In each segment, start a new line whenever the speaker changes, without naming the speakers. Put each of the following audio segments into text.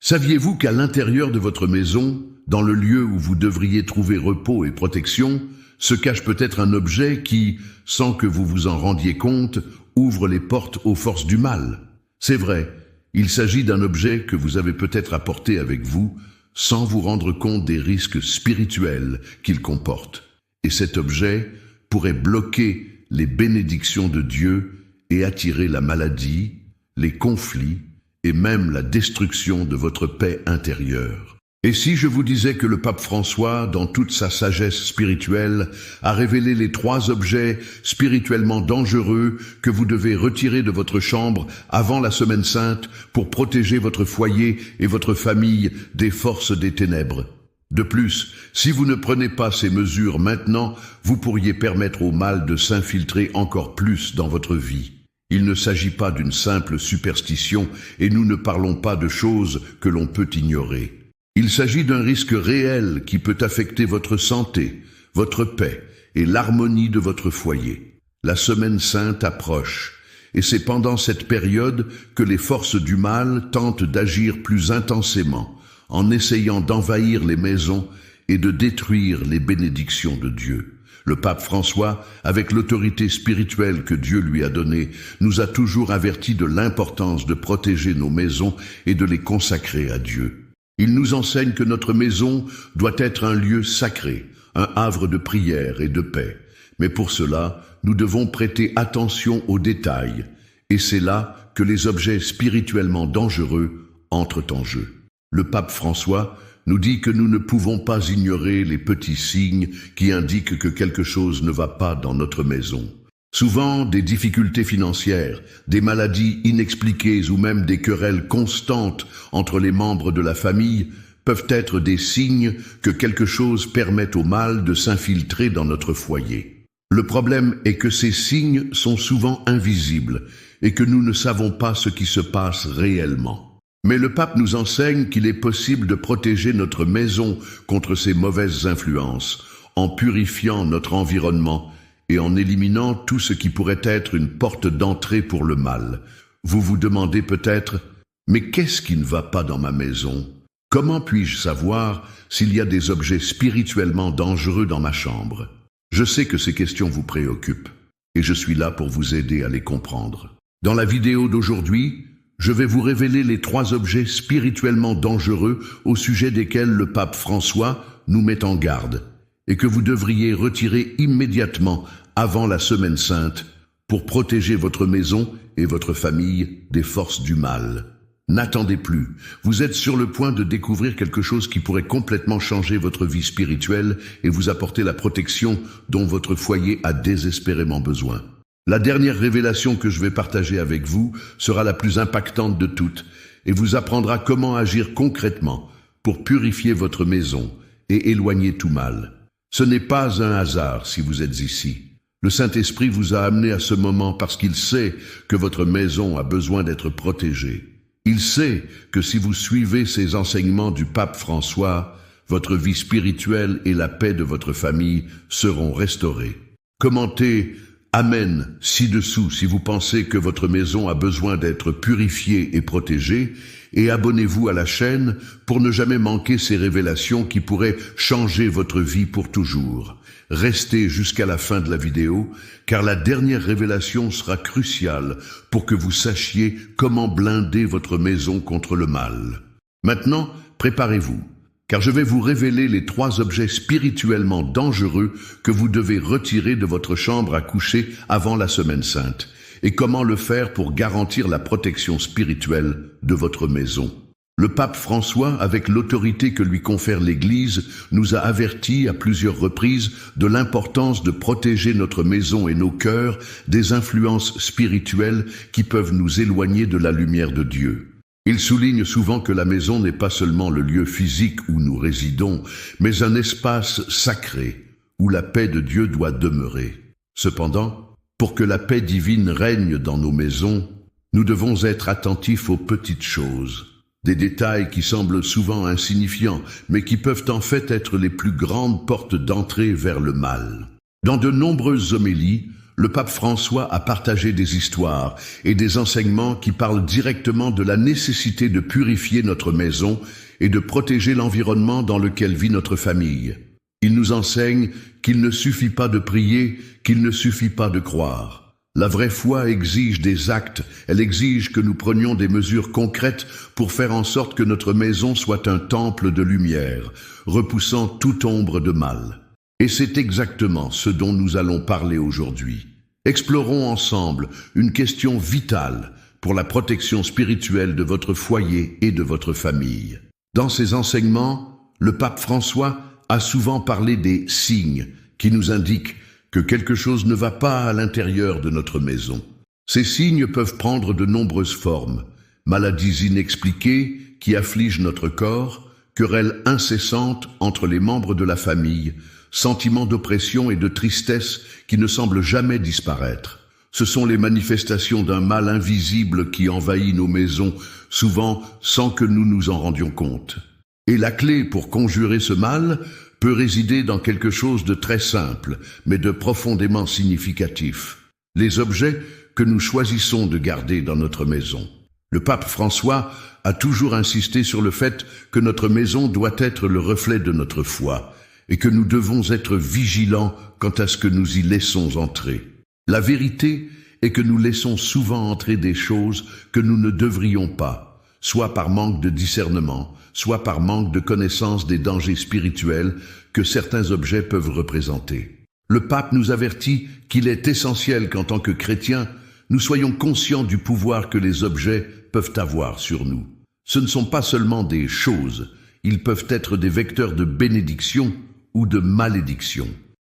Saviez-vous qu'à l'intérieur de votre maison, dans le lieu où vous devriez trouver repos et protection, se cache peut-être un objet qui, sans que vous vous en rendiez compte, ouvre les portes aux forces du mal? C'est vrai, il s'agit d'un objet que vous avez peut-être apporté avec vous, sans vous rendre compte des risques spirituels qu'il comporte. Et cet objet pourrait bloquer les bénédictions de Dieu et attirer la maladie, les conflits et même la destruction de votre paix intérieure. Et si je vous disais que le pape François, dans toute sa sagesse spirituelle, a révélé les 3 objets spirituellement dangereux que vous devez retirer de votre chambre avant la Semaine Sainte pour protéger votre foyer et votre famille des forces des ténèbres? De plus, si vous ne prenez pas ces mesures maintenant, vous pourriez permettre au mal de s'infiltrer encore plus dans votre vie. Il ne s'agit pas d'une simple superstition et nous ne parlons pas de choses que l'on peut ignorer. Il s'agit d'un risque réel qui peut affecter votre santé, votre paix et l'harmonie de votre foyer. La Semaine Sainte approche, et c'est pendant cette période que les forces du mal tentent d'agir plus intensément, en essayant d'envahir les maisons et de détruire les bénédictions de Dieu. Le pape François, avec l'autorité spirituelle que Dieu lui a donnée, nous a toujours avertis de l'importance de protéger nos maisons et de les consacrer à Dieu. Il nous enseigne que notre maison doit être un lieu sacré, un havre de prière et de paix. Mais pour cela, nous devons prêter attention aux détails, et c'est là que les objets spirituellement dangereux entrent en jeu. Le pape François nous dit que nous ne pouvons pas ignorer les petits signes qui indiquent que quelque chose ne va pas dans notre maison. Souvent, des difficultés financières, des maladies inexpliquées ou même des querelles constantes entre les membres de la famille peuvent être des signes que quelque chose permet au mal de s'infiltrer dans notre foyer. Le problème est que ces signes sont souvent invisibles et que nous ne savons pas ce qui se passe réellement. Mais le pape nous enseigne qu'il est possible de protéger notre maison contre ces mauvaises influences en purifiant notre environnement et en éliminant tout ce qui pourrait être une porte d'entrée pour le mal. Vous vous demandez peut-être, mais qu'est-ce qui ne va pas dans ma maison? Comment puis-je savoir s'il y a des objets spirituellement dangereux dans ma chambre? Je sais que ces questions vous préoccupent, et je suis là pour vous aider à les comprendre. Dans la vidéo d'aujourd'hui, je vais vous révéler les 3 objets spirituellement dangereux au sujet desquels le pape François nous met en garde, et que vous devriez retirer immédiatement avant la Semaine Sainte pour protéger votre maison et votre famille des forces du mal. N'attendez plus, vous êtes sur le point de découvrir quelque chose qui pourrait complètement changer votre vie spirituelle et vous apporter la protection dont votre foyer a désespérément besoin. La dernière révélation que je vais partager avec vous sera la plus impactante de toutes et vous apprendra comment agir concrètement pour purifier votre maison et éloigner tout mal. Ce n'est pas un hasard si vous êtes ici. Le Saint-Esprit vous a amené à ce moment parce qu'il sait que votre maison a besoin d'être protégée. Il sait que si vous suivez ces enseignements du pape François, votre vie spirituelle et la paix de votre famille seront restaurées. Commentez « Amen » ci-dessous si vous pensez que votre maison a besoin d'être purifiée et protégée, et abonnez-vous à la chaîne pour ne jamais manquer ces révélations qui pourraient changer votre vie pour toujours. Restez jusqu'à la fin de la vidéo, car la dernière révélation sera cruciale pour que vous sachiez comment blinder votre maison contre le mal. Maintenant, préparez-vous, car je vais vous révéler les 3 objets spirituellement dangereux que vous devez retirer de votre chambre à coucher avant la Semaine Sainte, et comment le faire pour garantir la protection spirituelle de votre maison. Le pape François, avec l'autorité que lui confère l'Église, nous a avertis à plusieurs reprises de l'importance de protéger notre maison et nos cœurs des influences spirituelles qui peuvent nous éloigner de la lumière de Dieu. Il souligne souvent que la maison n'est pas seulement le lieu physique où nous résidons, mais un espace sacré où la paix de Dieu doit demeurer. Cependant, pour que la paix divine règne dans nos maisons, nous devons être attentifs aux petites choses. Des détails qui semblent souvent insignifiants, mais qui peuvent en fait être les plus grandes portes d'entrée vers le mal. Dans de nombreuses homélies, le pape François a partagé des histoires et des enseignements qui parlent directement de la nécessité de purifier notre maison et de protéger l'environnement dans lequel vit notre famille. Il nous enseigne qu'il ne suffit pas de prier, qu'il ne suffit pas de croire. La vraie foi exige des actes, elle exige que nous prenions des mesures concrètes pour faire en sorte que notre maison soit un temple de lumière, repoussant toute ombre de mal. Et c'est exactement ce dont nous allons parler aujourd'hui. Explorons ensemble une question vitale pour la protection spirituelle de votre foyer et de votre famille. Dans ses enseignements, le pape François a souvent parlé des signes qui nous indiquent que quelque chose ne va pas à l'intérieur de notre maison. Ces signes peuvent prendre de nombreuses formes: maladies inexpliquées qui affligent notre corps, querelles incessantes entre les membres de la famille, sentiments d'oppression et de tristesse qui ne semblent jamais disparaître. Ce sont les manifestations d'un mal invisible qui envahit nos maisons, souvent sans que nous nous en rendions compte. Et la clé pour conjurer ce mal peut résider dans quelque chose de très simple, mais de profondément significatif: les objets que nous choisissons de garder dans notre maison. Le pape François a toujours insisté sur le fait que notre maison doit être le reflet de notre foi et que nous devons être vigilants quant à ce que nous y laissons entrer. La vérité est que nous laissons souvent entrer des choses que nous ne devrions pas, soit par manque de discernement, soit par manque de connaissance des dangers spirituels que certains objets peuvent représenter. Le pape nous avertit qu'il est essentiel qu'en tant que chrétiens, nous soyons conscients du pouvoir que les objets peuvent avoir sur nous. Ce ne sont pas seulement des choses, ils peuvent être des vecteurs de bénédiction ou de malédiction.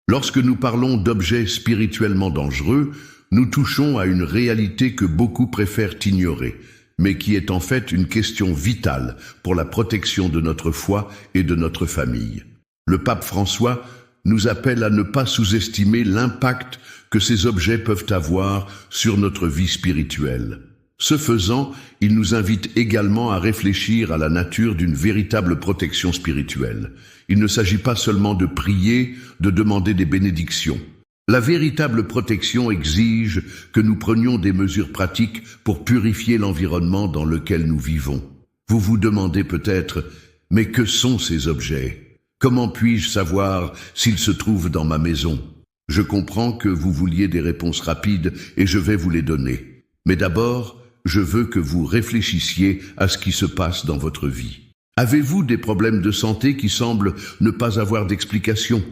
Lorsque nous parlons d'objets spirituellement dangereux, nous touchons à une réalité que beaucoup préfèrent ignorer, mais qui est en fait une question vitale pour la protection de notre foi et de notre famille. Le pape François nous appelle à ne pas sous-estimer l'impact que ces objets peuvent avoir sur notre vie spirituelle. Ce faisant, il nous invite également à réfléchir à la nature d'une véritable protection spirituelle. Il ne s'agit pas seulement de prier, de demander des bénédictions. La véritable protection exige que nous prenions des mesures pratiques pour purifier l'environnement dans lequel nous vivons. Vous vous demandez peut-être, mais que sont ces objets? Comment puis-je savoir s'ils se trouvent dans ma maison? Je comprends que vous vouliez des réponses rapides et je vais vous les donner. Mais d'abord, je veux que vous réfléchissiez à ce qui se passe dans votre vie. Avez-vous des problèmes de santé qui semblent ne pas avoir d'explication?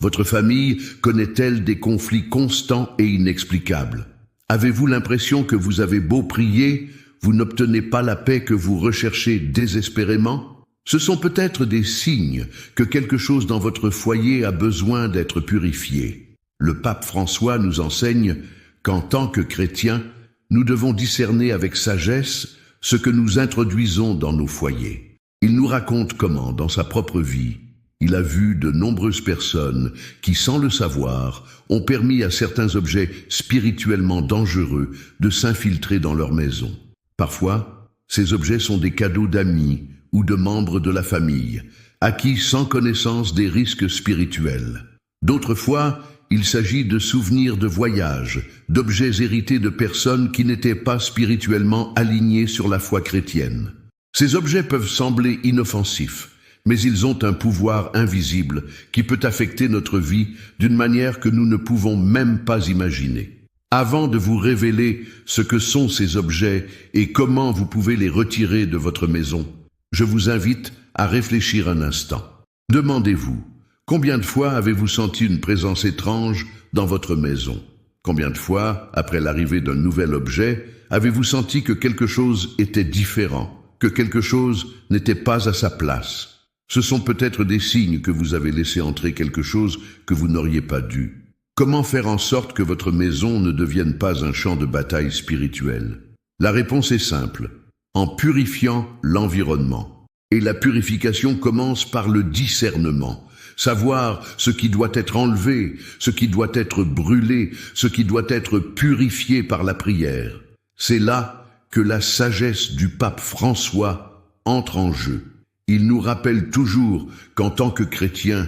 Votre famille connaît-elle des conflits constants et inexplicables? Avez-vous l'impression que vous avez beau prier, vous n'obtenez pas la paix que vous recherchez désespérément? Ce sont peut-être des signes que quelque chose dans votre foyer a besoin d'être purifié. Le pape François nous enseigne qu'en tant que chrétiens, nous devons discerner avec sagesse ce que nous introduisons dans nos foyers. Il nous raconte comment, dans sa propre vie, il a vu de nombreuses personnes qui, sans le savoir, ont permis à certains objets spirituellement dangereux de s'infiltrer dans leur maison. Parfois, ces objets sont des cadeaux d'amis ou de membres de la famille, acquis sans connaissance des risques spirituels. D'autres fois, il s'agit de souvenirs de voyages, d'objets hérités de personnes qui n'étaient pas spirituellement alignées sur la foi chrétienne. Ces objets peuvent sembler inoffensifs, mais ils ont un pouvoir invisible qui peut affecter notre vie d'une manière que nous ne pouvons même pas imaginer. Avant de vous révéler ce que sont ces objets et comment vous pouvez les retirer de votre maison, je vous invite à réfléchir un instant. Demandez-vous, combien de fois avez-vous senti une présence étrange dans votre maison? Combien de fois, après l'arrivée d'un nouvel objet, avez-vous senti que quelque chose était différent, que quelque chose n'était pas à sa place? Ce sont peut-être des signes que vous avez laissé entrer quelque chose que vous n'auriez pas dû. Comment faire en sorte que votre maison ne devienne pas un champ de bataille spirituel? La réponse est simple: en purifiant l'environnement. Et la purification commence par le discernement. Savoir ce qui doit être enlevé, ce qui doit être brûlé, ce qui doit être purifié par la prière. C'est là que la sagesse du pape François entre en jeu. Il nous rappelle toujours qu'en tant que chrétiens,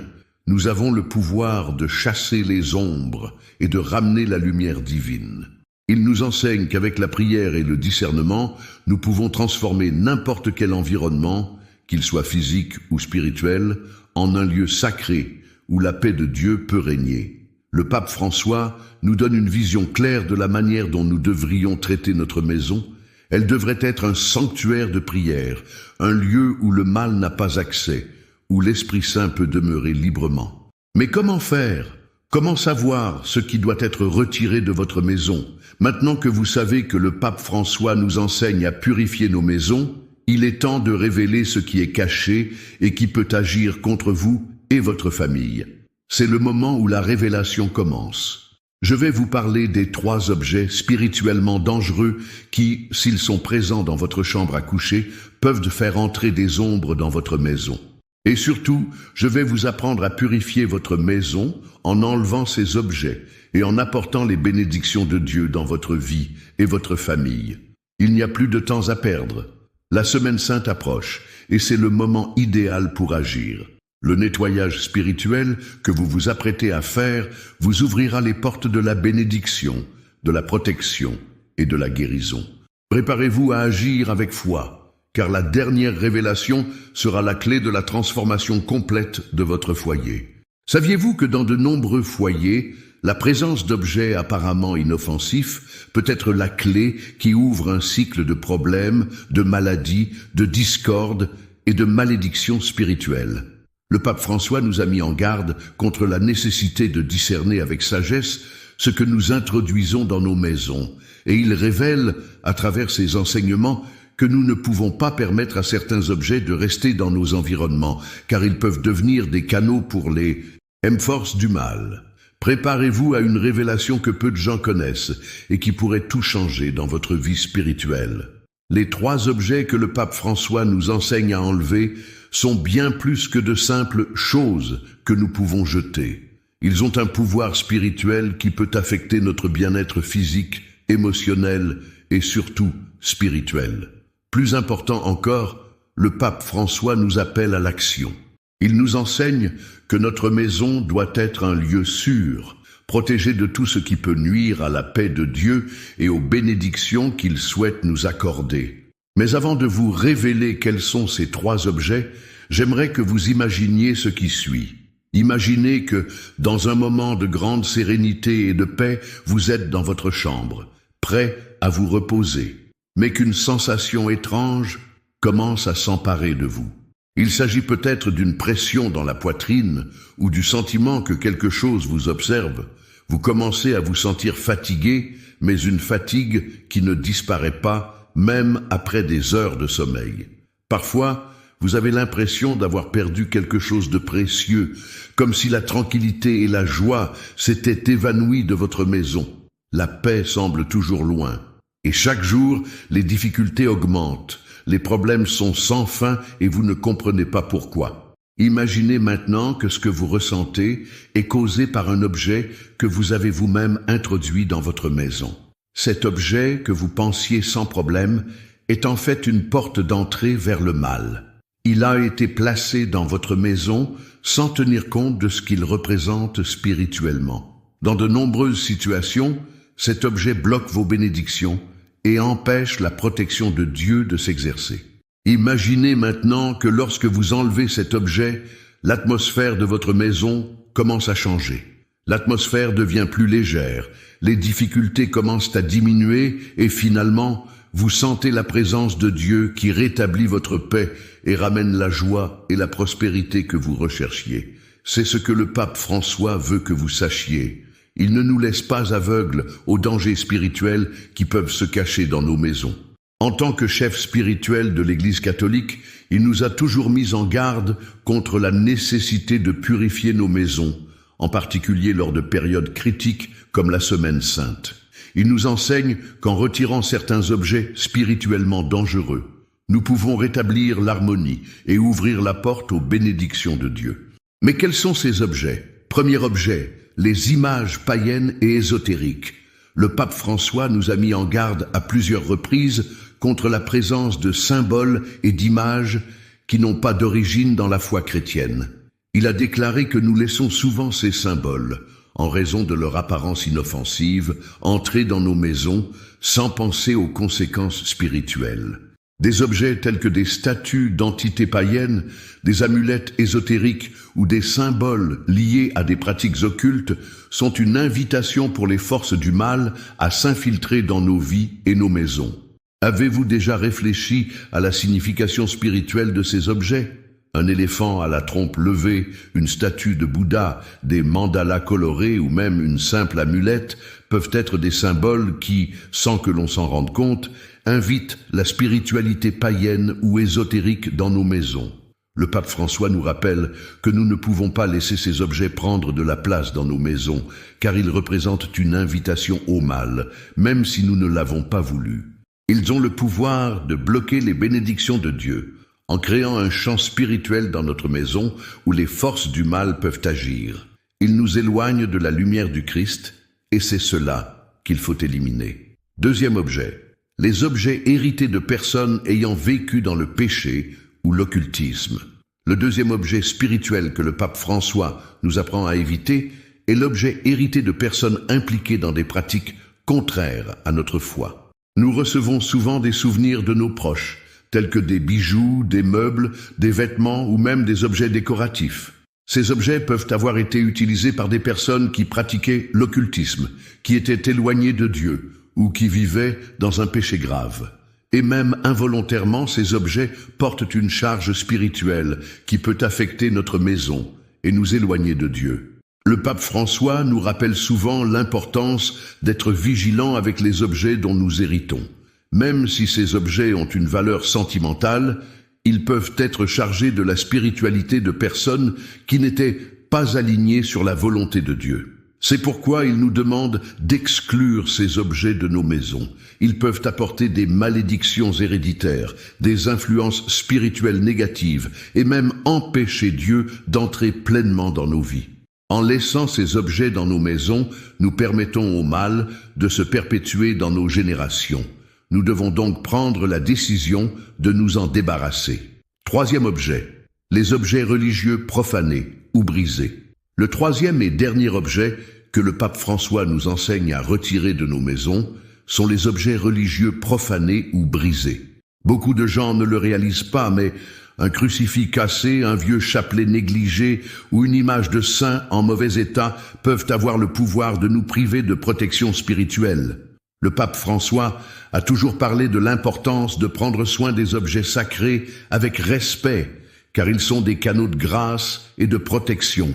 nous avons le pouvoir de chasser les ombres et de ramener la lumière divine. Il nous enseigne qu'avec la prière et le discernement, nous pouvons transformer n'importe quel environnement, qu'il soit physique ou spirituel, en un lieu sacré où la paix de Dieu peut régner. Le pape François nous donne une vision claire de la manière dont nous devrions traiter notre maison. Elle devrait être un sanctuaire de prière, un lieu où le mal n'a pas accès, où l'Esprit Saint peut demeurer librement. Mais comment faire ? Comment savoir ce qui doit être retiré de votre maison? Maintenant que vous savez que le pape François nous enseigne à purifier nos maisons, il est temps de révéler ce qui est caché et qui peut agir contre vous et votre famille. C'est le moment où la révélation commence. Je vais vous parler des 3 objets spirituellement dangereux qui, s'ils sont présents dans votre chambre à coucher, peuvent faire entrer des ombres dans votre maison. Et surtout, je vais vous apprendre à purifier votre maison en enlevant ces objets et en apportant les bénédictions de Dieu dans votre vie et votre famille. Il n'y a plus de temps à perdre. La Semaine Sainte approche et c'est le moment idéal pour agir. Le nettoyage spirituel que vous vous apprêtez à faire vous ouvrira les portes de la bénédiction, de la protection et de la guérison. Préparez-vous à agir avec foi, car la dernière révélation sera la clé de la transformation complète de votre foyer. Saviez-vous que dans de nombreux foyers, la présence d'objets apparemment inoffensifs peut être la clé qui ouvre un cycle de problèmes, de maladies, de discorde et de malédictions spirituelles? Le pape François nous a mis en garde contre la nécessité de discerner avec sagesse ce que nous introduisons dans nos maisons, et il révèle, à travers ses enseignements, que nous ne pouvons pas permettre à certains objets de rester dans nos environnements, car ils peuvent devenir des canaux pour les forces du mal. Préparez-vous à une révélation que peu de gens connaissent et qui pourrait tout changer dans votre vie spirituelle. Les 3 objets que le pape François nous enseigne à enlever sont bien plus que de simples choses que nous pouvons jeter. Ils ont un pouvoir spirituel qui peut affecter notre bien-être physique, émotionnel et surtout spirituel. Plus important encore, le pape François nous appelle à l'action. Il nous enseigne que notre maison doit être un lieu sûr, protégé de tout ce qui peut nuire à la paix de Dieu et aux bénédictions qu'il souhaite nous accorder. Mais avant de vous révéler quels sont ces 3 objets, j'aimerais que vous imaginiez ce qui suit. Imaginez que, dans un moment de grande sérénité et de paix, vous êtes dans votre chambre, prêt à vous reposer, mais qu'une sensation étrange commence à s'emparer de vous. Il s'agit peut-être d'une pression dans la poitrine ou du sentiment que quelque chose vous observe. Vous commencez à vous sentir fatigué, mais une fatigue qui ne disparaît pas, même après des heures de sommeil. Parfois, vous avez l'impression d'avoir perdu quelque chose de précieux, comme si la tranquillité et la joie s'étaient évanouies de votre maison. La paix semble toujours loin. Et chaque jour, les difficultés augmentent. Les problèmes sont sans fin et vous ne comprenez pas pourquoi. Imaginez maintenant que ce que vous ressentez est causé par un objet que vous avez vous-même introduit dans votre maison. Cet objet que vous pensiez sans problème est en fait une porte d'entrée vers le mal. Il a été placé dans votre maison sans tenir compte de ce qu'il représente spirituellement. Dans de nombreuses situations, cet objet bloque vos bénédictions et empêche la protection de Dieu de s'exercer. Imaginez maintenant que lorsque vous enlevez cet objet, l'atmosphère de votre maison commence à changer. L'atmosphère devient plus légère, les difficultés commencent à diminuer et finalement, vous sentez la présence de Dieu qui rétablit votre paix et ramène la joie et la prospérité que vous recherchiez. C'est ce que le pape François veut que vous sachiez. Il ne nous laisse pas aveugles aux dangers spirituels qui peuvent se cacher dans nos maisons. En tant que chef spirituel de l'Église catholique, il nous a toujours mis en garde contre la nécessité de purifier nos maisons, en particulier lors de périodes critiques comme la Semaine Sainte. Il nous enseigne qu'en retirant certains objets spirituellement dangereux, nous pouvons rétablir l'harmonie et ouvrir la porte aux bénédictions de Dieu. Mais quels sont ces objets? Premier objet, les images païennes et ésotériques. Le pape François nous a mis en garde à plusieurs reprises contre la présence de symboles et d'images qui n'ont pas d'origine dans la foi chrétienne. Il a déclaré que nous laissons souvent ces symboles, en raison de leur apparence inoffensive, entrer dans nos maisons sans penser aux conséquences spirituelles. Des objets tels que des statues d'entités païennes, des amulettes ésotériques ou des symboles liés à des pratiques occultes sont une invitation pour les forces du mal à s'infiltrer dans nos vies et nos maisons. Avez-vous déjà réfléchi à la signification spirituelle de ces objets ? Un éléphant à la trompe levée, une statue de Bouddha, des mandalas colorés ou même une simple amulette peuvent être des symboles qui, sans que l'on s'en rende compte, invitent la spiritualité païenne ou ésotérique dans nos maisons. Le pape François nous rappelle que nous ne pouvons pas laisser ces objets prendre de la place dans nos maisons, car ils représentent une invitation au mal, même si nous ne l'avons pas voulu. Ils ont le pouvoir de bloquer les bénédictions de Dieu, en créant un champ spirituel dans notre maison où les forces du mal peuvent agir. Ils nous éloignent de la lumière du Christ, et c'est cela qu'il faut éliminer. Deuxième objet. Les objets hérités de personnes ayant vécu dans le péché ou l'occultisme. Le deuxième objet spirituel que le pape François nous apprend à éviter est l'objet hérité de personnes impliquées dans des pratiques contraires à notre foi. Nous recevons souvent des souvenirs de nos proches, tels que des bijoux, des meubles, des vêtements ou même des objets décoratifs. Ces objets peuvent avoir été utilisés par des personnes qui pratiquaient l'occultisme, qui étaient éloignées de Dieu, ou qui vivaient dans un péché grave. Et même involontairement, ces objets portent une charge spirituelle qui peut affecter notre maison et nous éloigner de Dieu. Le pape François nous rappelle souvent l'importance d'être vigilant avec les objets dont nous héritons. Même si ces objets ont une valeur sentimentale, ils peuvent être chargés de la spiritualité de personnes qui n'étaient pas alignées sur la volonté de Dieu. C'est pourquoi il nous demande d'exclure ces objets de nos maisons. Ils peuvent apporter des malédictions héréditaires, des influences spirituelles négatives et même empêcher Dieu d'entrer pleinement dans nos vies. En laissant ces objets dans nos maisons, nous permettons au mal de se perpétuer dans nos générations. Nous devons donc prendre la décision de nous en débarrasser. Troisième objet, les objets religieux profanés ou brisés. Le troisième et dernier objet que le pape François nous enseigne à retirer de nos maisons sont les objets religieux profanés ou brisés. Beaucoup de gens ne le réalisent pas, mais un crucifix cassé, un vieux chapelet négligé ou une image de saint en mauvais état peuvent avoir le pouvoir de nous priver de protection spirituelle. Le pape François a toujours parlé de l'importance de prendre soin des objets sacrés avec respect, car ils sont des canaux de grâce et de protection.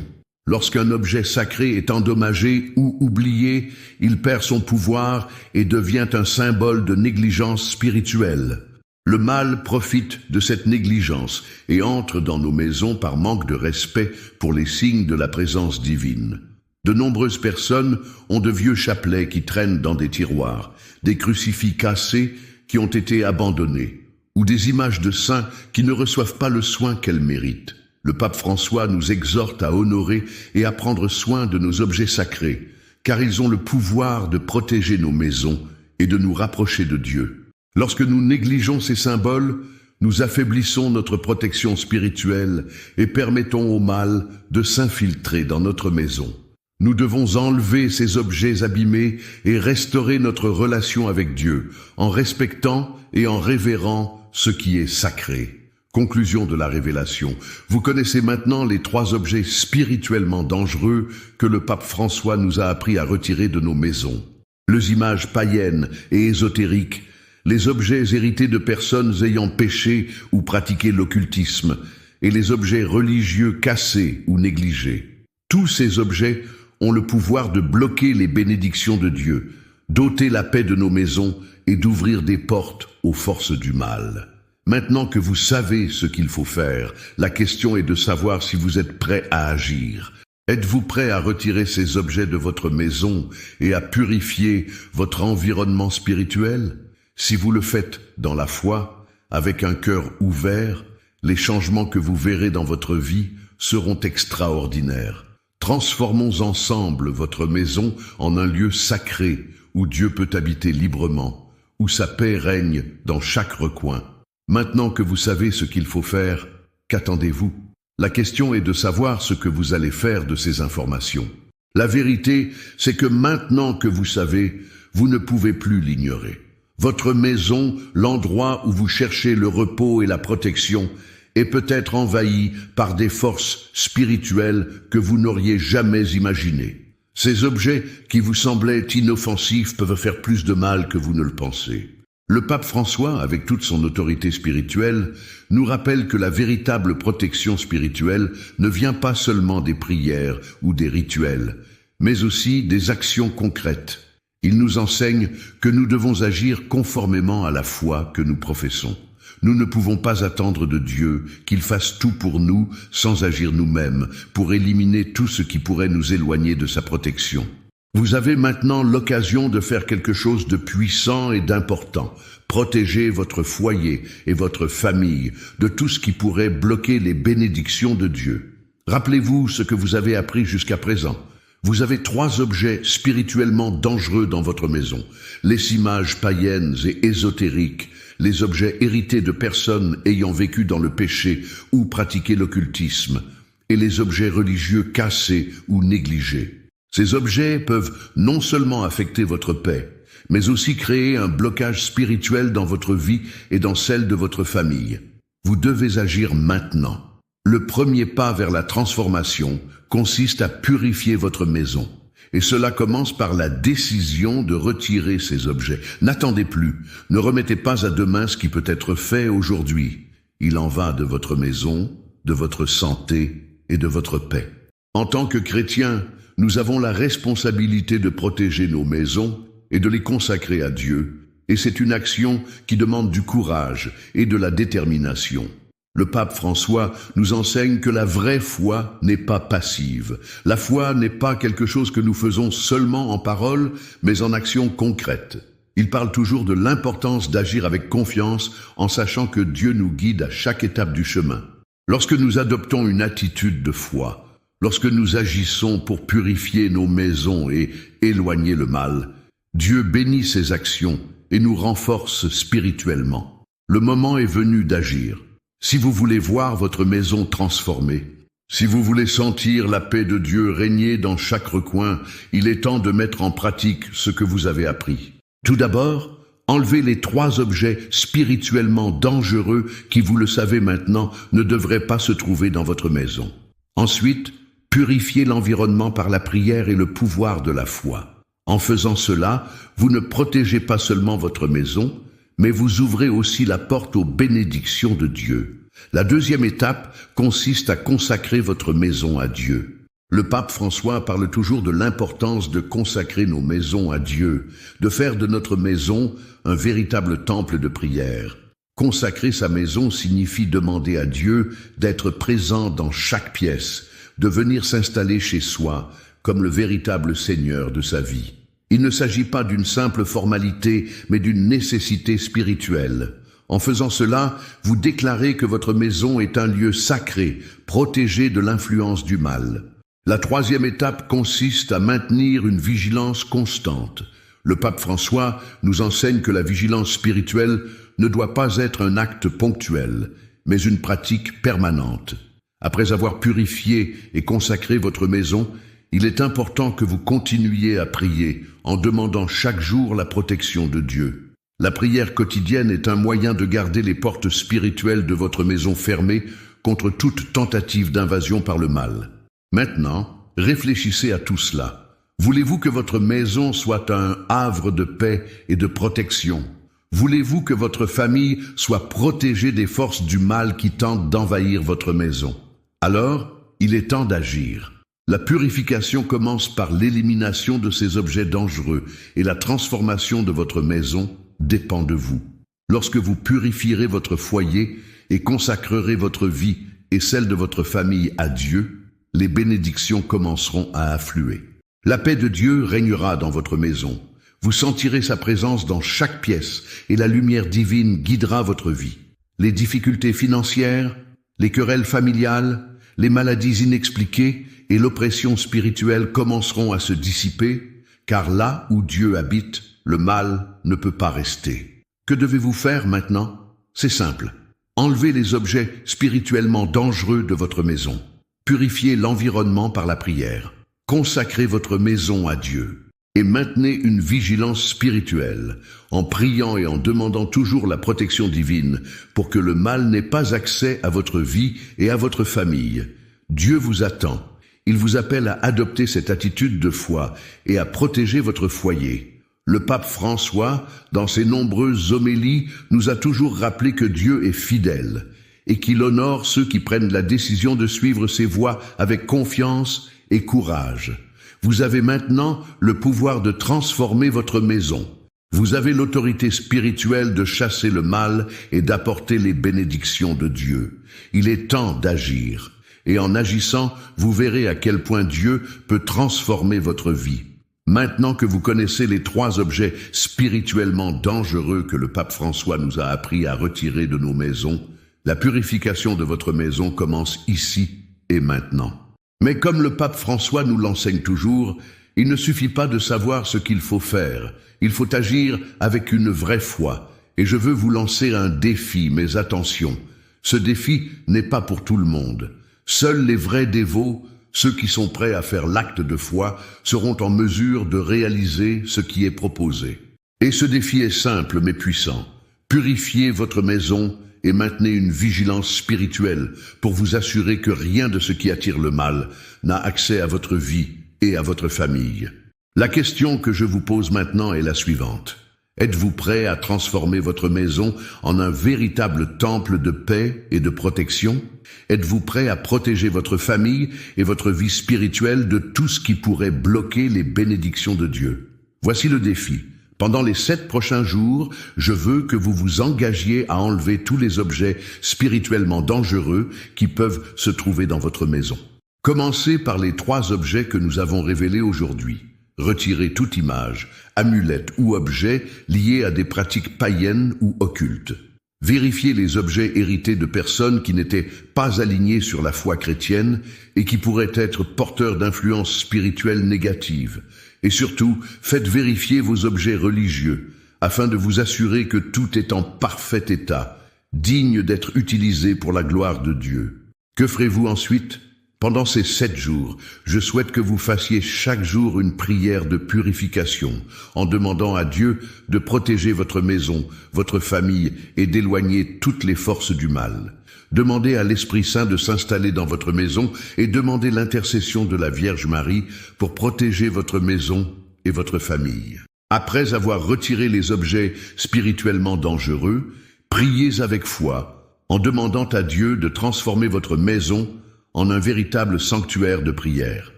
Lorsqu'un objet sacré est endommagé ou oublié, il perd son pouvoir et devient un symbole de négligence spirituelle. Le mal profite de cette négligence et entre dans nos maisons par manque de respect pour les signes de la présence divine. De nombreuses personnes ont de vieux chapelets qui traînent dans des tiroirs, des crucifix cassés qui ont été abandonnés, ou des images de saints qui ne reçoivent pas le soin qu'elles méritent. Le pape François nous exhorte à honorer et à prendre soin de nos objets sacrés, car ils ont le pouvoir de protéger nos maisons et de nous rapprocher de Dieu. Lorsque nous négligeons ces symboles, nous affaiblissons notre protection spirituelle et permettons au mal de s'infiltrer dans notre maison. Nous devons enlever ces objets abîmés et restaurer notre relation avec Dieu, en respectant et en révérant ce qui est sacré. Conclusion de la révélation. Vous connaissez maintenant les 3 objets spirituellement dangereux que le pape François nous a appris à retirer de nos maisons. Les images païennes et ésotériques, les objets hérités de personnes ayant péché ou pratiqué l'occultisme, et les objets religieux cassés ou négligés. Tous ces objets ont le pouvoir de bloquer les bénédictions de Dieu, d'ôter la paix de nos maisons et d'ouvrir des portes aux forces du mal. Maintenant que vous savez ce qu'il faut faire, la question est de savoir si vous êtes prêt à agir. Êtes-vous prêt à retirer ces objets de votre maison et à purifier votre environnement spirituel? Si vous le faites dans la foi, avec un cœur ouvert, les changements que vous verrez dans votre vie seront extraordinaires. Transformons ensemble votre maison en un lieu sacré où Dieu peut habiter librement, où sa paix règne dans chaque recoin. Maintenant que vous savez ce qu'il faut faire, qu'attendez-vous? La question est de savoir ce que vous allez faire de ces informations. La vérité, c'est que maintenant que vous savez, vous ne pouvez plus l'ignorer. Votre maison, l'endroit où vous cherchez le repos et la protection, est peut-être envahi par des forces spirituelles que vous n'auriez jamais imaginées. Ces objets qui vous semblaient inoffensifs peuvent faire plus de mal que vous ne le pensez. Le pape François, avec toute son autorité spirituelle, nous rappelle que la véritable protection spirituelle ne vient pas seulement des prières ou des rituels, mais aussi des actions concrètes. Il nous enseigne que nous devons agir conformément à la foi que nous professons. Nous ne pouvons pas attendre de Dieu qu'il fasse tout pour nous sans agir nous-mêmes, pour éliminer tout ce qui pourrait nous éloigner de sa protection. Vous avez maintenant l'occasion de faire quelque chose de puissant et d'important. Protégez votre foyer et votre famille de tout ce qui pourrait bloquer les bénédictions de Dieu. Rappelez-vous ce que vous avez appris jusqu'à présent. Vous avez 3 objets spirituellement dangereux dans votre maison. Les images païennes et ésotériques, les objets hérités de personnes ayant vécu dans le péché ou pratiqué l'occultisme, et les objets religieux cassés ou négligés. Ces objets peuvent non seulement affecter votre paix, mais aussi créer un blocage spirituel dans votre vie et dans celle de votre famille. Vous devez agir maintenant. Le premier pas vers la transformation consiste à purifier votre maison. Et cela commence par la décision de retirer ces objets. N'attendez plus, ne remettez pas à demain ce qui peut être fait aujourd'hui. Il en va de votre maison, de votre santé et de votre paix. En tant que chrétiens, nous avons la responsabilité de protéger nos maisons et de les consacrer à Dieu. Et c'est une action qui demande du courage et de la détermination. Le pape François nous enseigne que la vraie foi n'est pas passive. La foi n'est pas quelque chose que nous faisons seulement en parole, mais en action concrète. Il parle toujours de l'importance d'agir avec confiance en sachant que Dieu nous guide à chaque étape du chemin. Lorsque nous adoptons une attitude de foi, lorsque nous agissons pour purifier nos maisons et éloigner le mal, Dieu bénit ces actions et nous renforce spirituellement. Le moment est venu d'agir. Si vous voulez voir votre maison transformée, si vous voulez sentir la paix de Dieu régner dans chaque recoin, il est temps de mettre en pratique ce que vous avez appris. Tout d'abord, enlevez les 3 objets spirituellement dangereux qui, vous le savez maintenant, ne devraient pas se trouver dans votre maison. Ensuite, purifiez l'environnement par la prière et le pouvoir de la foi. En faisant cela, vous ne protégez pas seulement votre maison, mais vous ouvrez aussi la porte aux bénédictions de Dieu. La deuxième étape consiste à consacrer votre maison à Dieu. Le pape François parle toujours de l'importance de consacrer nos maisons à Dieu, de faire de notre maison un véritable temple de prière. Consacrer sa maison signifie demander à Dieu d'être présent dans chaque pièce, de venir s'installer chez soi comme le véritable Seigneur de sa vie. Il ne s'agit pas d'une simple formalité, mais d'une nécessité spirituelle. En faisant cela, vous déclarez que votre maison est un lieu sacré, protégé de l'influence du mal. La troisième étape consiste à maintenir une vigilance constante. Le pape François nous enseigne que la vigilance spirituelle ne doit pas être un acte ponctuel, mais une pratique permanente. Après avoir purifié et consacré votre maison, il est important que vous continuiez à prier en demandant chaque jour la protection de Dieu. La prière quotidienne est un moyen de garder les portes spirituelles de votre maison fermées contre toute tentative d'invasion par le mal. Maintenant, réfléchissez à tout cela. Voulez-vous que votre maison soit un havre de paix et de protection? Voulez-vous que votre famille soit protégée des forces du mal qui tentent d'envahir votre maison? Alors, il est temps d'agir. La purification commence par l'élimination de ces objets dangereux et la transformation de votre maison dépend de vous. Lorsque vous purifierez votre foyer et consacrerez votre vie et celle de votre famille à Dieu, les bénédictions commenceront à affluer. La paix de Dieu régnera dans votre maison. Vous sentirez sa présence dans chaque pièce et la lumière divine guidera votre vie. Les difficultés financières, les querelles familiales, les maladies inexpliquées et l'oppression spirituelle commenceront à se dissiper, car là où Dieu habite, le mal ne peut pas rester. Que devez-vous faire maintenant? C'est simple. Enlevez les objets spirituellement dangereux de votre maison. Purifiez l'environnement par la prière. Consacrez votre maison à Dieu. Et maintenez une vigilance spirituelle, en priant et en demandant toujours la protection divine pour que le mal n'ait pas accès à votre vie et à votre famille. Dieu vous attend. Il vous appelle à adopter cette attitude de foi et à protéger votre foyer. Le pape François, dans ses nombreuses homélies, nous a toujours rappelé que Dieu est fidèle et qu'il honore ceux qui prennent la décision de suivre ses voies avec confiance et courage. Vous avez maintenant le pouvoir de transformer votre maison. Vous avez l'autorité spirituelle de chasser le mal et d'apporter les bénédictions de Dieu. Il est temps d'agir. Et en agissant, vous verrez à quel point Dieu peut transformer votre vie. Maintenant que vous connaissez les 3 objets spirituellement dangereux que le pape François nous a appris à retirer de nos maisons, la purification de votre maison commence ici et maintenant. Mais comme le pape François nous l'enseigne toujours, il ne suffit pas de savoir ce qu'il faut faire. Il faut agir avec une vraie foi. Et je veux vous lancer un défi, mais attention, ce défi n'est pas pour tout le monde. Seuls les vrais dévots, ceux qui sont prêts à faire l'acte de foi, seront en mesure de réaliser ce qui est proposé. Et ce défi est simple mais puissant. Purifiez votre maison et maintenez une vigilance spirituelle pour vous assurer que rien de ce qui attire le mal n'a accès à votre vie et à votre famille. La question que je vous pose maintenant est la suivante. Êtes-vous prêt à transformer votre maison en un véritable temple de paix et de protection? Êtes-vous prêt à protéger votre famille et votre vie spirituelle de tout ce qui pourrait bloquer les bénédictions de Dieu? Voici le défi. Pendant les 7 prochains jours, je veux que vous vous engagiez à enlever tous les objets spirituellement dangereux qui peuvent se trouver dans votre maison. Commencez par les 3 objets que nous avons révélés aujourd'hui. Retirez toute image, amulette ou objet lié à des pratiques païennes ou occultes. Vérifiez les objets hérités de personnes qui n'étaient pas alignées sur la foi chrétienne et qui pourraient être porteurs d'influences spirituelles négatives. Et surtout, faites vérifier vos objets religieux, afin de vous assurer que tout est en parfait état, digne d'être utilisé pour la gloire de Dieu. Que ferez-vous ensuite? Pendant ces 7 jours, je souhaite que vous fassiez chaque jour une prière de purification, en demandant à Dieu de protéger votre maison, votre famille et d'éloigner toutes les forces du mal. Demandez à l'Esprit Saint de s'installer dans votre maison et demandez l'intercession de la Vierge Marie pour protéger votre maison et votre famille. Après avoir retiré les objets spirituellement dangereux, priez avec foi en demandant à Dieu de transformer votre maison en un véritable sanctuaire de prière.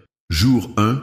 Jour 1.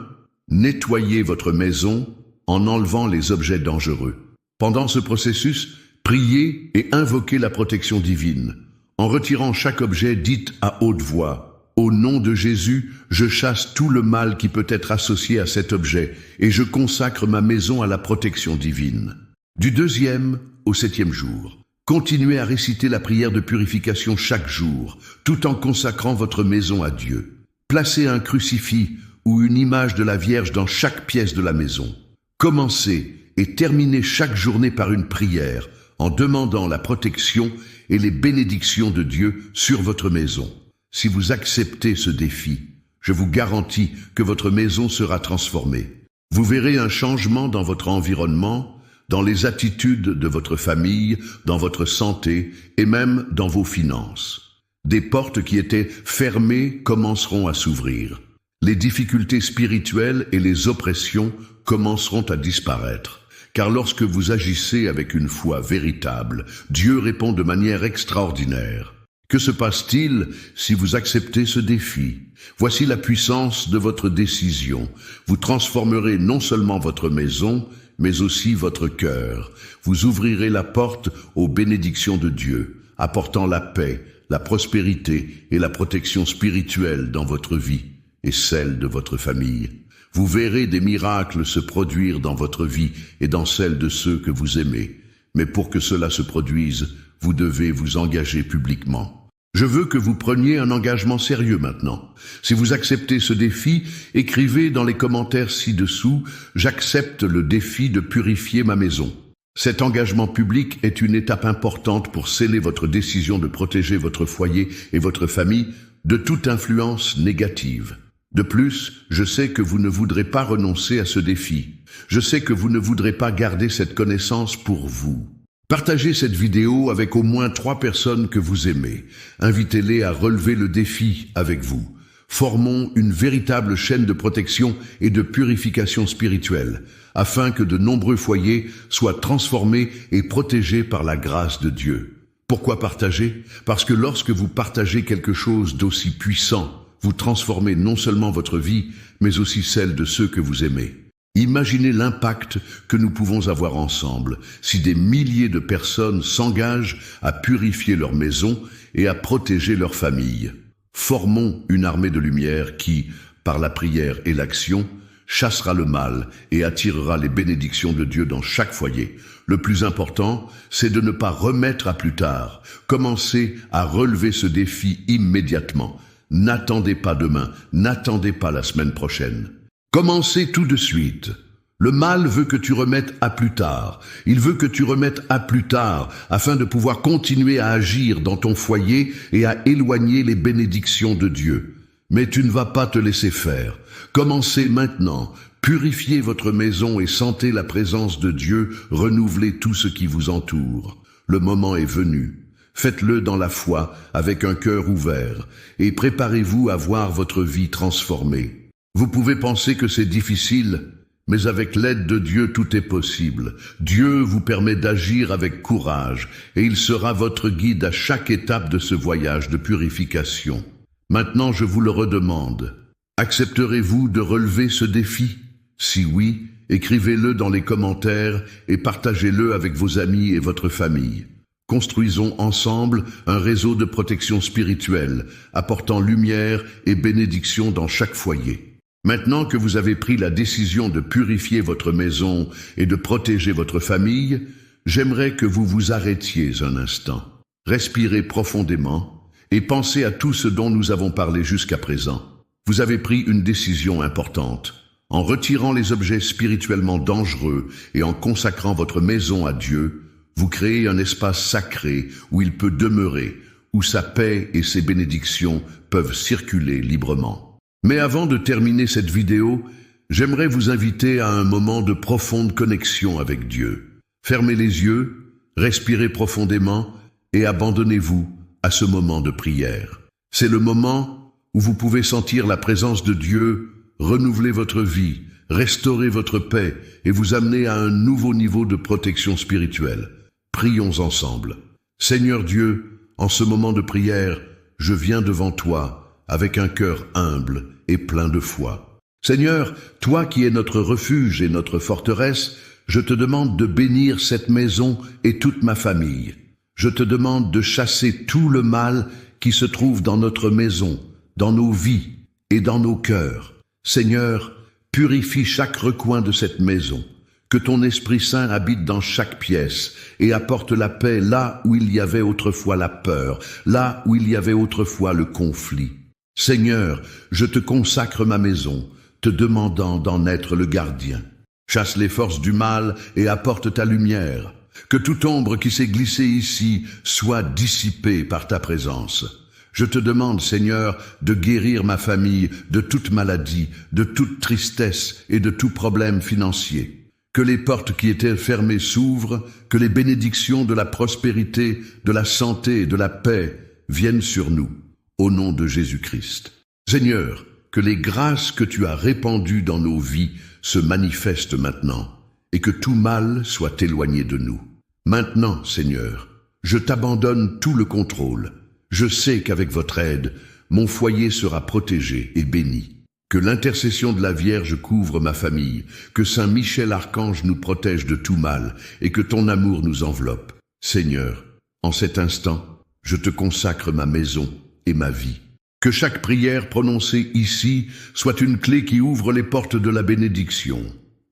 Nettoyez votre maison en enlevant les objets dangereux. Pendant ce processus, priez et invoquez la protection divine. En retirant chaque objet, dites à haute voix: « Au nom de Jésus, je chasse tout le mal qui peut être associé à cet objet et je consacre ma maison à la protection divine. » Du 2e au 7e jour, continuez à réciter la prière de purification chaque jour, tout en consacrant votre maison à Dieu. Placez un crucifix ou une image de la Vierge dans chaque pièce de la maison. Commencez et terminez chaque journée par une prière en demandant la protection et les bénédictions de Dieu sur votre maison. Si vous acceptez ce défi, je vous garantis que votre maison sera transformée. Vous verrez un changement dans votre environnement, dans les attitudes de votre famille, dans votre santé et même dans vos finances. Des portes qui étaient fermées commenceront à s'ouvrir. Les difficultés spirituelles et les oppressions commenceront à disparaître. Car lorsque vous agissez avec une foi véritable, Dieu répond de manière extraordinaire. Que se passe-t-il si vous acceptez ce défi? Voici la puissance de votre décision. Vous transformerez non seulement votre maison, mais aussi votre cœur. Vous ouvrirez la porte aux bénédictions de Dieu, apportant la paix, la prospérité et la protection spirituelle dans votre vie et celle de votre famille. Vous verrez des miracles se produire dans votre vie et dans celle de ceux que vous aimez. Mais pour que cela se produise, vous devez vous engager publiquement. Je veux que vous preniez un engagement sérieux maintenant. Si vous acceptez ce défi, écrivez dans les commentaires ci-dessous « J'accepte le défi de purifier ma maison ». Cet engagement public est une étape importante pour sceller votre décision de protéger votre foyer et votre famille de toute influence négative. De plus, je sais que vous ne voudrez pas renoncer à ce défi. Je sais que vous ne voudrez pas garder cette connaissance pour vous. Partagez cette vidéo avec au moins 3 personnes que vous aimez. Invitez-les à relever le défi avec vous. Formons une véritable chaîne de protection et de purification spirituelle, afin que de nombreux foyers soient transformés et protégés par la grâce de Dieu. Pourquoi partager? Parce que lorsque vous partagez quelque chose d'aussi puissant, vous transformez non seulement votre vie, mais aussi celle de ceux que vous aimez. Imaginez l'impact que nous pouvons avoir ensemble si des milliers de personnes s'engagent à purifier leur maison et à protéger leur famille. Formons une armée de lumière qui, par la prière et l'action, chassera le mal et attirera les bénédictions de Dieu dans chaque foyer. Le plus important, c'est de ne pas remettre à plus tard. Commencez à relever ce défi immédiatement. N'attendez pas demain, n'attendez pas la semaine prochaine. Commencez tout de suite. Le mal veut que tu remettes à plus tard. Il veut que tu remettes à plus tard afin de pouvoir continuer à agir dans ton foyer et à éloigner les bénédictions de Dieu. Mais tu ne vas pas te laisser faire. Commencez maintenant. Purifiez votre maison et sentez la présence de Dieu renouveler tout ce qui vous entoure. Le moment est venu. Faites-le dans la foi, avec un cœur ouvert, et préparez-vous à voir votre vie transformée. Vous pouvez penser que c'est difficile, mais avec l'aide de Dieu, tout est possible. Dieu vous permet d'agir avec courage, et il sera votre guide à chaque étape de ce voyage de purification. Maintenant, je vous le redemande. Accepterez-vous de relever ce défi? Si oui, écrivez-le dans les commentaires et partagez-le avec vos amis et votre famille. Construisons ensemble un réseau de protection spirituelle, apportant lumière et bénédiction dans chaque foyer. Maintenant que vous avez pris la décision de purifier votre maison et de protéger votre famille, j'aimerais que vous vous arrêtiez un instant. Respirez profondément et pensez à tout ce dont nous avons parlé jusqu'à présent. Vous avez pris une décision importante. En retirant les objets spirituellement dangereux et en consacrant votre maison à Dieu, vous créez un espace sacré où il peut demeurer, où sa paix et ses bénédictions peuvent circuler librement. Mais avant de terminer cette vidéo, j'aimerais vous inviter à un moment de profonde connexion avec Dieu. Fermez les yeux, respirez profondément et abandonnez-vous à ce moment de prière. C'est le moment où vous pouvez sentir la présence de Dieu, renouveler votre vie, restaurer votre paix et vous amener à un nouveau niveau de protection spirituelle. Prions ensemble. Seigneur Dieu, en ce moment de prière, je viens devant toi avec un cœur humble et plein de foi. Seigneur, toi qui es notre refuge et notre forteresse, je te demande de bénir cette maison et toute ma famille. Je te demande de chasser tout le mal qui se trouve dans notre maison, dans nos vies et dans nos cœurs. Seigneur, purifie chaque recoin de cette maison. Que ton Esprit Saint habite dans chaque pièce et apporte la paix là où il y avait autrefois la peur, là où il y avait autrefois le conflit. Seigneur, je te consacre ma maison, te demandant d'en être le gardien. Chasse les forces du mal et apporte ta lumière. Que toute ombre qui s'est glissée ici soit dissipée par ta présence. Je te demande, Seigneur, de guérir ma famille de toute maladie, de toute tristesse et de tout problème financier. Que les portes qui étaient fermées s'ouvrent, que les bénédictions de la prospérité, de la santé et de la paix viennent sur nous. Au nom de Jésus-Christ. Seigneur, que les grâces que tu as répandues dans nos vies se manifestent maintenant, et que tout mal soit éloigné de nous. Maintenant, Seigneur, je t'abandonne tout le contrôle. Je sais qu'avec votre aide, mon foyer sera protégé et béni. Que l'intercession de la Vierge couvre ma famille, que Saint Michel Archange nous protège de tout mal, et que ton amour nous enveloppe. Seigneur, en cet instant, je te consacre ma maison et ma vie. Que chaque prière prononcée ici soit une clé qui ouvre les portes de la bénédiction.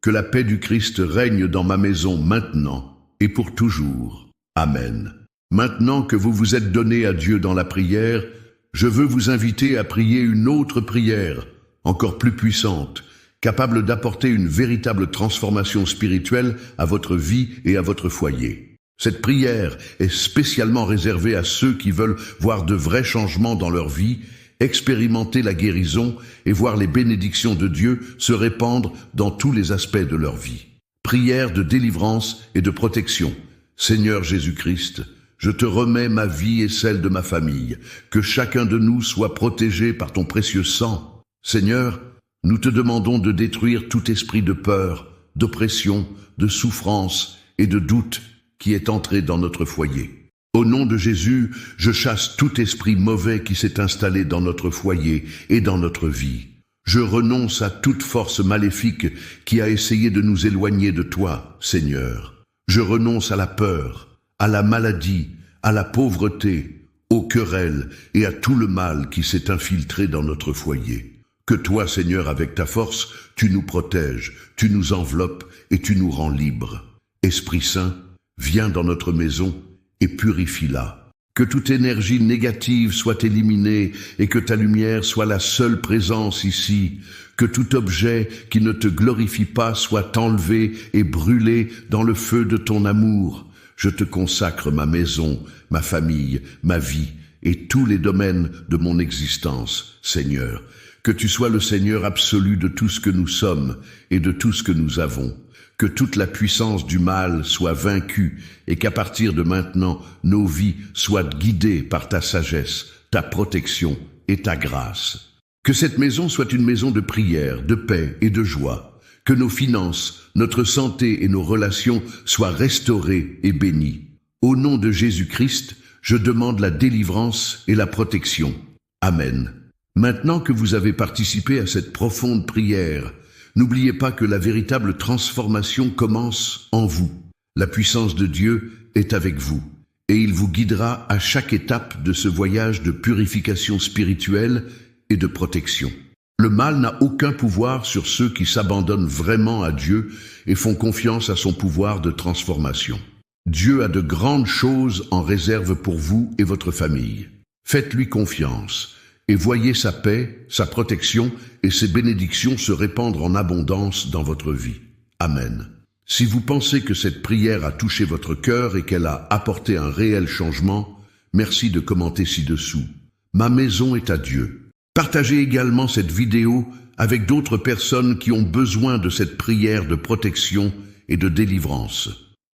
Que la paix du Christ règne dans ma maison maintenant et pour toujours. Amen. Maintenant que vous vous êtes donné à Dieu dans la prière, je veux vous inviter à prier une autre prière, encore plus puissante, capable d'apporter une véritable transformation spirituelle à votre vie et à votre foyer. Cette prière est spécialement réservée à ceux qui veulent voir de vrais changements dans leur vie, expérimenter la guérison et voir les bénédictions de Dieu se répandre dans tous les aspects de leur vie. Prière de délivrance et de protection. Seigneur Jésus-Christ, je te remets ma vie et celle de ma famille, que chacun de nous soit protégé par ton précieux sang. Seigneur, nous te demandons de détruire tout esprit de peur, d'oppression, de souffrance et de doute qui est entré dans notre foyer. Au nom de Jésus, je chasse tout esprit mauvais qui s'est installé dans notre foyer et dans notre vie. Je renonce à toute force maléfique qui a essayé de nous éloigner de toi, Seigneur. Je renonce à la peur, à la maladie, à la pauvreté, aux querelles et à tout le mal qui s'est infiltré dans notre foyer. Que toi, Seigneur, avec ta force, tu nous protèges, tu nous enveloppes et tu nous rends libres. Esprit Saint, viens dans notre maison et purifie-la. Que toute énergie négative soit éliminée et que ta lumière soit la seule présence ici. Que tout objet qui ne te glorifie pas soit enlevé et brûlé dans le feu de ton amour. Je te consacre ma maison, ma famille, ma vie et tous les domaines de mon existence, Seigneur. Que tu sois le Seigneur absolu de tout ce que nous sommes et de tout ce que nous avons. Que toute la puissance du mal soit vaincue et qu'à partir de maintenant, nos vies soient guidées par ta sagesse, ta protection et ta grâce. Que cette maison soit une maison de prière, de paix et de joie. Que nos finances, notre santé et nos relations soient restaurées et bénies. Au nom de Jésus-Christ, je demande la délivrance et la protection. Amen. Maintenant que vous avez participé à cette profonde prière, n'oubliez pas que la véritable transformation commence en vous. La puissance de Dieu est avec vous et il vous guidera à chaque étape de ce voyage de purification spirituelle et de protection. Le mal n'a aucun pouvoir sur ceux qui s'abandonnent vraiment à Dieu et font confiance à son pouvoir de transformation. Dieu a de grandes choses en réserve pour vous et votre famille. Faites-lui confiance et voyez sa paix, sa protection et ses bénédictions se répandre en abondance dans votre vie. Amen. Si vous pensez que cette prière a touché votre cœur et qu'elle a apporté un réel changement, merci de commenter ci-dessous. Ma maison est à Dieu. Partagez également cette vidéo avec d'autres personnes qui ont besoin de cette prière de protection et de délivrance.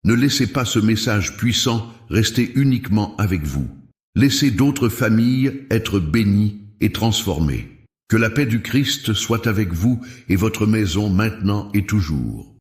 Ne laissez pas ce message puissant rester uniquement avec vous. Laissez d'autres familles être bénies et transformées. Que la paix du Christ soit avec vous et votre maison maintenant et toujours.